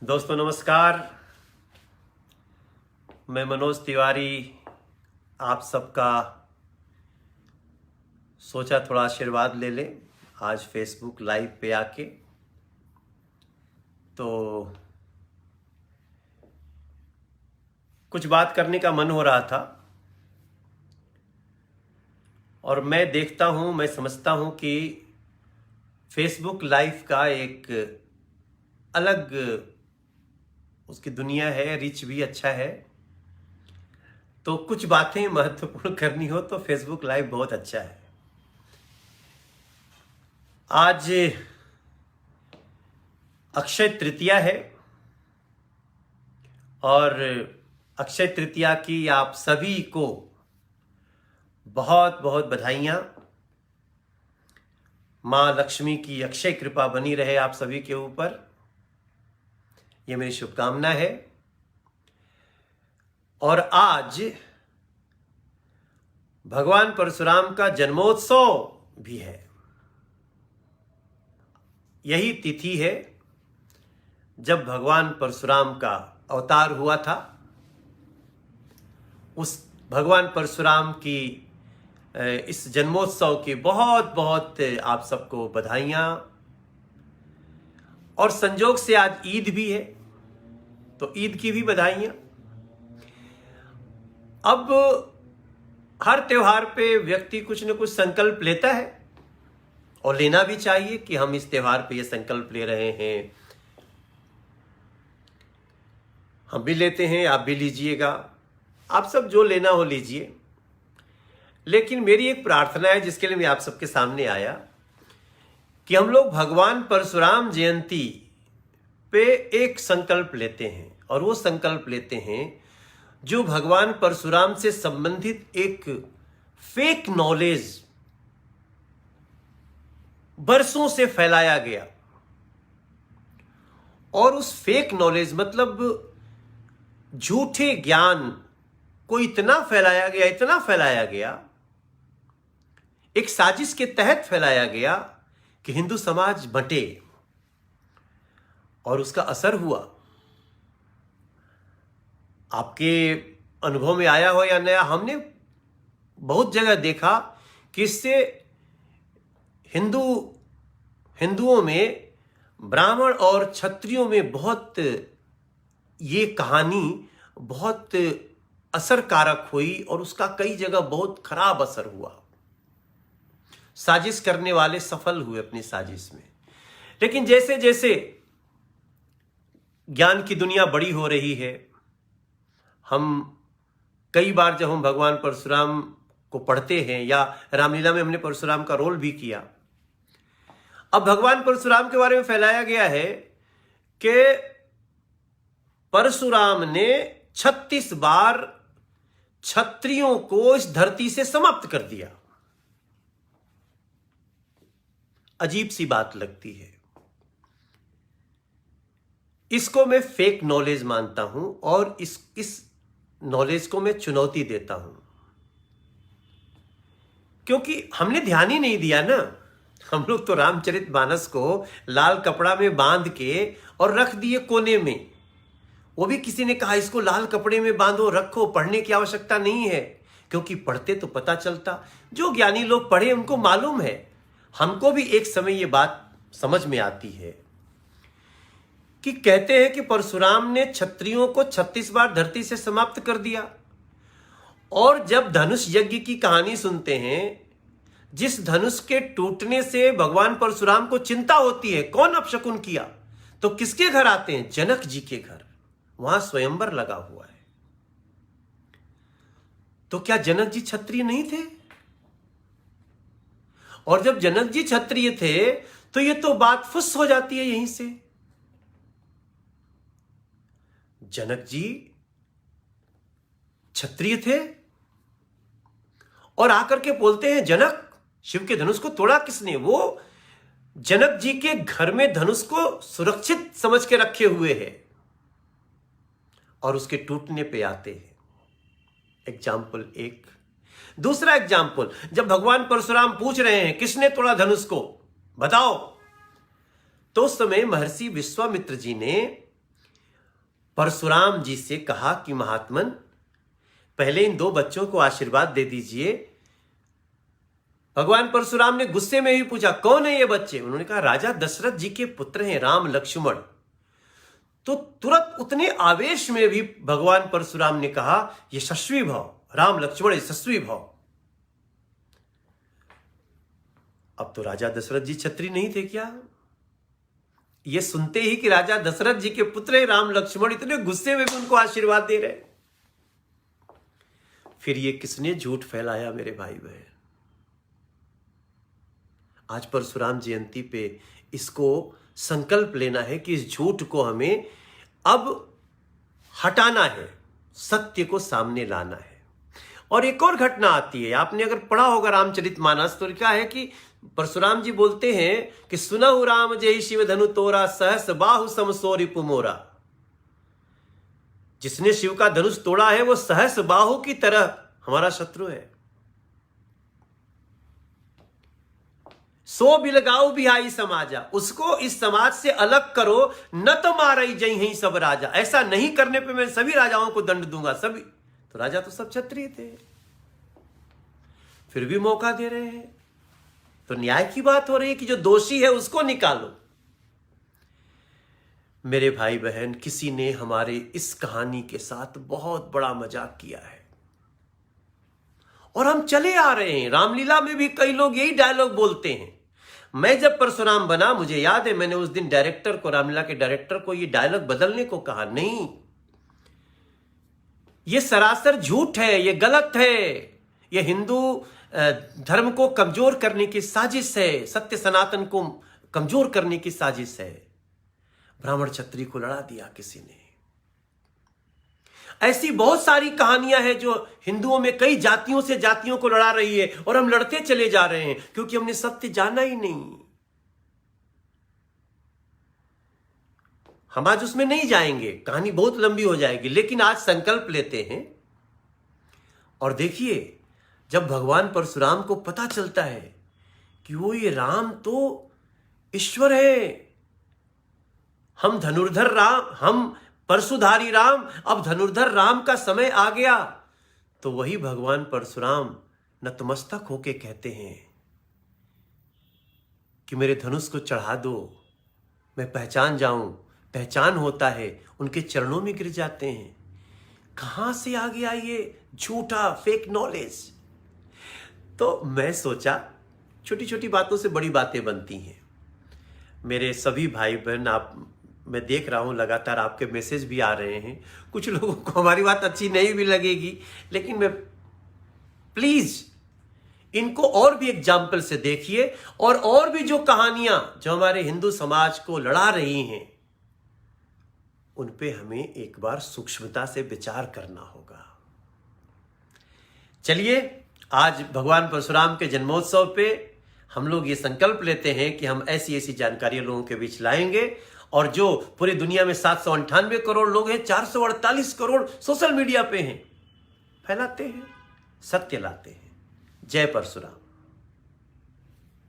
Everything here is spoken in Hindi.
दोस्तों नमस्कार। मैं मनोज तिवारी आप सबका सोचा थोड़ा आशीर्वाद ले लें आज फेसबुक लाइव पे आके। तो कुछ बात करने का मन हो रहा था और मैं देखता हूं, मैं समझता हूं कि फेसबुक लाइव का एक अलग उसकी दुनिया है, रिच भी अच्छा है। तो कुछ बातें महत्वपूर्ण करनी हो तो फेसबुक लाइव बहुत अच्छा है। आज अक्षय तृतीया है और अक्षय तृतीया की आप सभी को बहुत बहुत बधाइयां। मां लक्ष्मी की अक्षय कृपा बनी रहे आप सभी के ऊपर, ये मेरी शुभकामना है। और आज भगवान परशुराम का जन्मोत्सव भी है। यही तिथि है जब भगवान परशुराम का अवतार हुआ था। उस भगवान परशुराम की इस जन्मोत्सव की बहुत बहुत आप सबको बधाइयां। और संजोग से आज ईद भी है तो ईद की भी बधाइयां। अब हर त्योहार पे व्यक्ति कुछ न कुछ संकल्प लेता है और लेना भी चाहिए कि हम इस त्योहार पे ये संकल्प ले रहे हैं। हम भी लेते हैं, आप भी लीजिएगा, आप सब जो लेना हो लीजिए। लेकिन मेरी एक प्रार्थना है जिसके लिए मैं आप सबके सामने आया कि हम लोग भगवान परशुराम जयंती पे एक संकल्प लेते हैं और वो संकल्प लेते हैं जो भगवान परशुराम से संबंधित एक फेक नॉलेज बरसों से फैलाया गया। और उस फेक नॉलेज मतलब झूठे ज्ञान को इतना फैलाया गया, एक साजिश के तहत फैलाया गया कि हिंदू समाज बंटे। और उसका असर हुआ। आपके अनुभव में आया हो या नया, हमने बहुत जगह देखा कि इससे हिंदुओं में, ब्राह्मण और क्षत्रियों में बहुत ये कहानी बहुत असरकारक हुई और उसका कई जगह बहुत खराब असर हुआ। साजिश करने वाले सफल हुए अपनी साजिश में। लेकिन जैसे जैसे ज्ञान की दुनिया बड़ी हो रही है, हम कई बार जब हम भगवान परशुराम को पढ़ते हैं या रामलीला में हमने परशुराम का रोल भी किया। अब भगवान परशुराम के बारे में फैलाया गया है कि परशुराम ने 36 बार क्षत्रियों को इस धरती से समाप्त कर दिया। अजीब सी बात लगती है। इसको मैं फेक नॉलेज मानता हूं और इस नॉलेज को मैं चुनौती देता हूं, क्योंकि हमने ध्यान ही नहीं दिया ना। हम लोग तो रामचरितमानस को लाल कपड़ा में बांध के और रख दिए कोने में। वो भी किसी ने कहा इसको लाल कपड़े में बांधो, रखो, पढ़ने की आवश्यकता नहीं है, क्योंकि पढ़ते तो पता चलता। जो ज्ञानी लोग पढ़े उनको मालूम है। हमको भी एक समय ये बात समझ में आती है कि कहते हैं कि परशुराम ने क्षत्रियों को 36 बार धरती से समाप्त कर दिया। और जब धनुष यज्ञ की कहानी सुनते हैं, जिस धनुष के टूटने से भगवान परशुराम को चिंता होती है, कौन अपशकुन किया, तो किसके घर आते हैं? जनक जी के घर। वहां स्वयंवर लगा हुआ है। तो क्या जनक जी क्षत्रिय नहीं थे? और जब जनक जी क्षत्रिय थे तो ये तो बात फुस हो जाती है यहीं से। जनक जी क्षत्रिय थे और आकर के बोलते हैं, जनक, शिव के धनुष को तोड़ा किसने? वो जनक जी के घर में धनुष को सुरक्षित समझ के रखे हुए हैं और उसके टूटने पे आते हैं। एग्जाम्पल एक। दूसरा एग्जाम्पल, जब भगवान परशुराम पूछ रहे हैं किसने तोड़ा धनुष को, बताओ, तो उस समय महर्षि विश्वामित्र जी ने परशुराम जी से कहा कि महात्मन, पहले इन 2 बच्चों को आशीर्वाद दे दीजिए। भगवान परशुराम ने गुस्से में ही पूछा, कौन है ये बच्चे? उन्होंने कहा, राजा दशरथ जी के पुत्र हैं, राम लक्ष्मण। तो तुरंत उतने आवेश में भी भगवान परशुराम ने कहा, यशस्वी भव, राम लक्ष्मण यशस्वी भव। अब तो राजा दशरथ जी क्षत्रिय नहीं थे क्या? ये सुनते ही कि राजा दशरथ जी के पुत्र हैं राम लक्ष्मण, इतने गुस्से में भी उनको आशीर्वाद दे रहे। फिर ये किसने झूठ फैलाया मेरे भाई बहन? आज परशुराम जयंती पे इसको संकल्प लेना है कि इस झूठ को हमें अब हटाना है, सत्य को सामने लाना है। और एक और घटना आती है, आपने अगर पढ़ा होगा रामचरितमानस, तो क्या है कि परशुराम जी बोलते हैं कि सुनहु राम जय शिव धनु तोरा, सहस बाहु समसो रिपु मोरा। जिसने शिव का धनुष तोड़ा है वो सहस बाहु की तरह हमारा शत्रु है। सो बिलगाऊ बिहाई समाजा, उसको इस समाज से अलग करो, न तो मारई जई ही सब राजा। ऐसा नहीं करने पे मैं सभी राजाओं को दंड दूंगा। सभी तो राजा तो सब क्षत्रिय थे, फिर भी मौका दे रहे हैं। तो न्याय की बात हो रही है कि जो दोषी है उसको निकालो। मेरे भाई बहन, किसी ने हमारे इस कहानी के साथ बहुत बड़ा मजाक किया है और हम चले आ रहे हैं। रामलीला में भी कई लोग यही डायलॉग बोलते हैं। मैं जब परशुराम बना, मुझे याद है मैंने उस दिन डायरेक्टर को, रामलीला के डायरेक्टर को ये डायलॉग बदलने को कहा। नहीं, ये सरासर झूठ है, ये गलत है, ये हिंदू धर्म को कमजोर करने की साजिश है, सत्य सनातन को कमजोर करने की साजिश है। ब्राह्मण क्षत्रिय को लड़ा दिया किसी ने। ऐसी बहुत सारी कहानियां हैं जो हिंदुओं में कई जातियों से जातियों को लड़ा रही है और हम लड़ते चले जा रहे हैं क्योंकि हमने सत्य जाना ही नहीं। हम आज उसमें नहीं जाएंगे, कहानी बहुत लंबी हो जाएगी, लेकिन आज संकल्प लेते हैं। और देखिए, जब भगवान परशुराम को पता चलता है कि वो ये राम तो ईश्वर है, हम धनुर्धर राम, हम परशुधारी राम, अब धनुर्धर राम का समय आ गया, तो वही भगवान परशुराम नतमस्तक होके कहते हैं कि मेरे धनुष को चढ़ा दो, मैं पहचान जाऊं। पहचान होता है, उनके चरणों में गिर जाते हैं। कहां से आ गया ये झूठा फेक नॉलेज? तो मैं सोचा, छोटी छोटी बातों से बड़ी बातें बनती हैं। मेरे सभी भाई बहन, आप, मैं देख रहा हूं लगातार आपके मैसेज भी आ रहे हैं। कुछ लोगों को हमारी बात अच्छी नहीं भी लगेगी, लेकिन मैं प्लीज इनको और भी एग्जाम्पल से देखिए और भी जो कहानियां जो हमारे हिंदू समाज को लड़ा रही हैं, उन पे हमें एक बार सूक्ष्मता से विचार करना होगा। चलिए, आज भगवान परशुराम के जन्मोत्सव पे हम लोग ये संकल्प लेते हैं कि हम ऐसी ऐसी जानकारियां लोगों के बीच लाएंगे। और जो पूरी दुनिया में 798 करोड़ लोग हैं, 448 करोड़ सोशल मीडिया पे हैं, फैलाते हैं, सत्य लाते हैं। जय परशुराम।